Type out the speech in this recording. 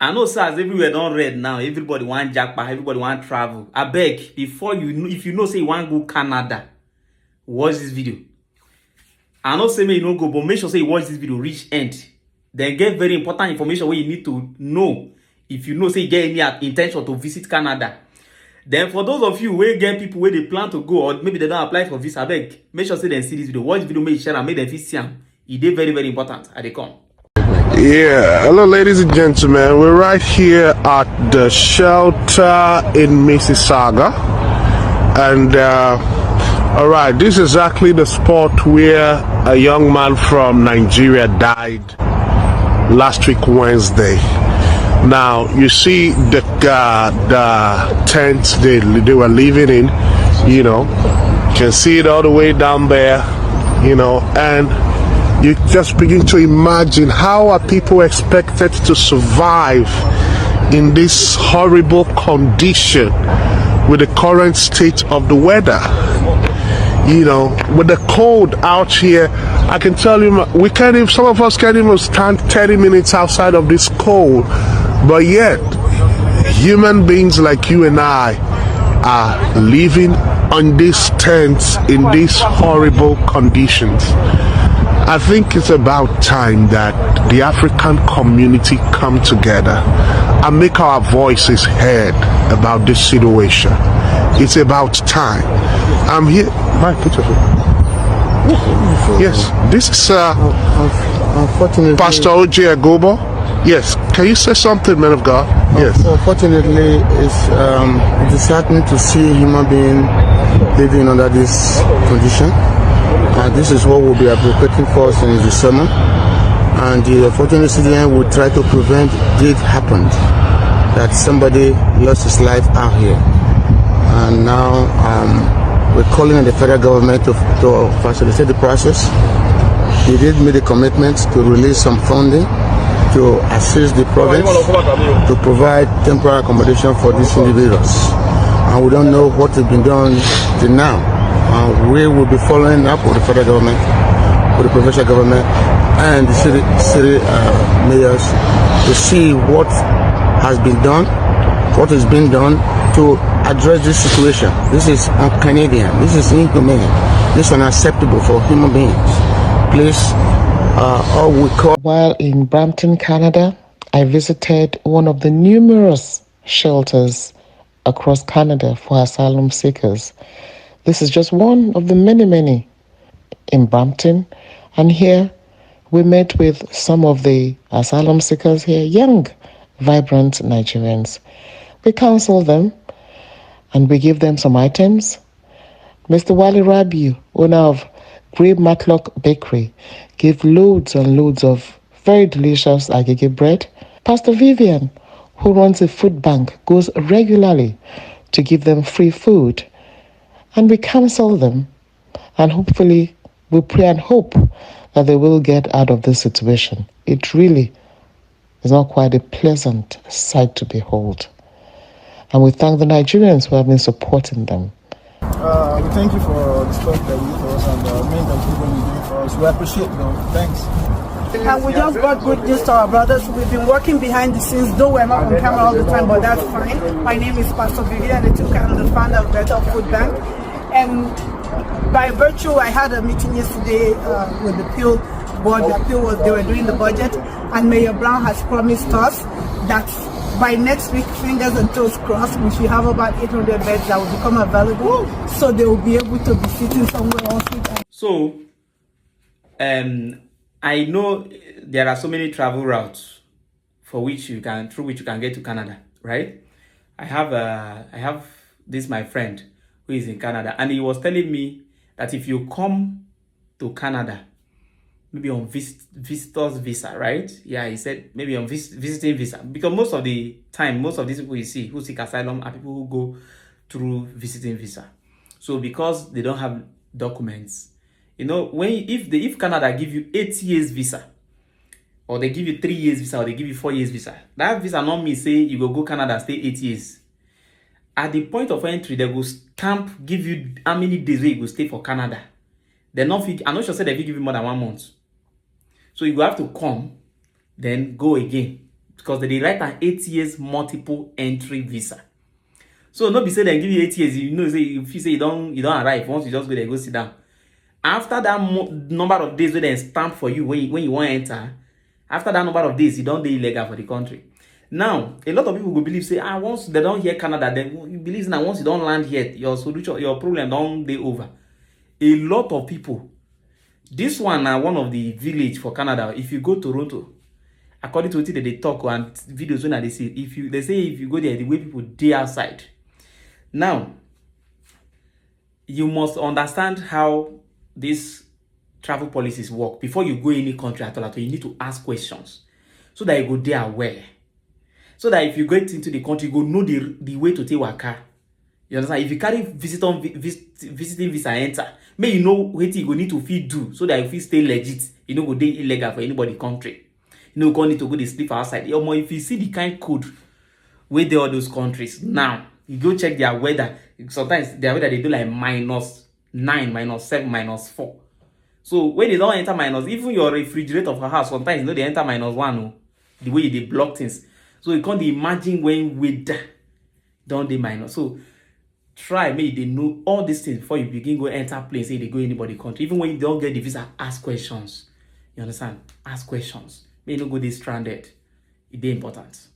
I know, sir, as everywhere don't read now. Everybody want jackpot, everybody want travel. I beg, before you know, if you know say you want go Canada, watch this video. I know say me you no go, but make sure say you watch this video reach end. Then get very important information where you need to know if you know say you get any intention to visit Canada. Then for those of you where get people where they plan to go, or maybe they don't apply for visa, I beg, make sure say they see this video. Watch the video, make share and make them feel see them. It is very, very important. At the come. Yeah, hello ladies and gentlemen, we're right here at the shelter in Mississauga, and all right, this is exactly the spot where a young man from Nigeria died last week Wednesday. Now you see the tent they were living in, you know, you can see it all the way down there, you know, and you just begin to imagine how are people expected to survive in this horrible condition with the current state of the weather. You know, with the cold out here, I can tell you, we can't even, some of us can't even stand 30 minutes outside of this cold. But yet, human beings like you and I are living on these tents in these horrible conditions. I think it's about time that the African community come together and make our voices heard about this situation. It's about time. I'm here. Mike, put your foot. Yes, this is unfortunately, Pastor O.J. Agobo. Yes, can you say something, man of God? Yes. Unfortunately, it's disheartening to see human being living under this condition. This is what we'll be advocating for since the summer. And the unfortunate incident will try to prevent it happen, that somebody lost his life out here. And now we're calling on the federal government to facilitate the process. They did make a commitment to release some funding to assist the province to provide temporary accommodation for these individuals. And we don't know what has been done till now. We will be following up with the federal government, with the provincial government, and the city mayors to see what has been done, what is being done to address this situation. This is un-Canadian. This is inhumane. This is unacceptable for human beings. Please, all we call. While in Brampton, Canada, I visited one of the numerous shelters across Canada for asylum seekers. This is just one of the many in Brampton. And here we met with some of the asylum seekers here, young, vibrant Nigerians. We counsel them and we give them some items. Mr. Wale Rabiu, owner of Grape Matlock Bakery, gave loads and loads of very delicious agege bread. Pastor Vivian, who runs a food bank, goes regularly to give them free food. And we counsel them, and hopefully we pray and hope that they will get out of this situation. It really is not quite a pleasant sight to behold. And we thank the Nigerians who have been supporting them. We thank you for the stuff that you do for us and the main improvement you do for us. We appreciate it, thanks. And we just got good news to our brothers. We've been working behind the scenes, though we're not on camera all the time, but that's fine. My name is Pastor Vivian Etuka. I'm the founder of Better Food Bank. And by virtue, I had a meeting yesterday with the appeal board. The appeal was they were doing the budget, and Mayor Brown has promised us that by next week, fingers and toes crossed, we should have about 800 beds that will become available, so they will be able to be sitting somewhere else. So, I know there are so many travel routes through which you can get to Canada, right? I have this my friend who is in Canada, and he was telling me that if you come to Canada, maybe on visitor's visa, right? Yeah, he said maybe on visiting visa, because most of the time, most of these people you see who seek asylum are people who go through visiting visa. So because they don't have documents, you know, if Canada give you 8 years visa, or they give you 3 years visa, or they give you 4 years visa, that visa not mean say you go Canada stay 8 years. At the point of entry, they will stamp, give you how many days you go stay for Canada. I'm not sure say they will give you more than 1 month. So you will have to come, then go again because they write an 8 years multiple entry visa. So not be say they give you 8 years, you know, say if you say you don't arrive, once you just go there, go sit down. After that number of days where they stamp for you when you want to enter, after that number of days, you don't be illegal for the country. Now, a lot of people will believe, say, once they don't hear Canada, then you believe now once you don't land here, your solution, your problem don't be over. A lot of people. This one are one of the village for Canada. If you go to Toronto, according to what they talk and videos when they see, they say if you go there, the way people dey outside. Now, you must understand how these travel policies work. Before you go any country at all, you need to ask questions so that you go there aware. So that if you get into the country, you go know the way to take waka. You understand? If you carry visiting visa enter, may you know what you go need to feel do so that if you stay legit, you know go dey illegal for anybody country. You know, go need to go to sleep outside. Or more if you see the kind code where they all those countries now. You go check their weather. Sometimes their weather they do like -9, -7, -4. So when they don't enter minus, even your refrigerator of a house, sometimes you know they enter -1. The way they block things. So you can't imagine when weather don't they minus. So try maybe they know all these things before you begin go enter place. Say they go anybody country. Even when you don't get the visa, ask questions. You understand? Ask questions. May you not go this stranded. It's important.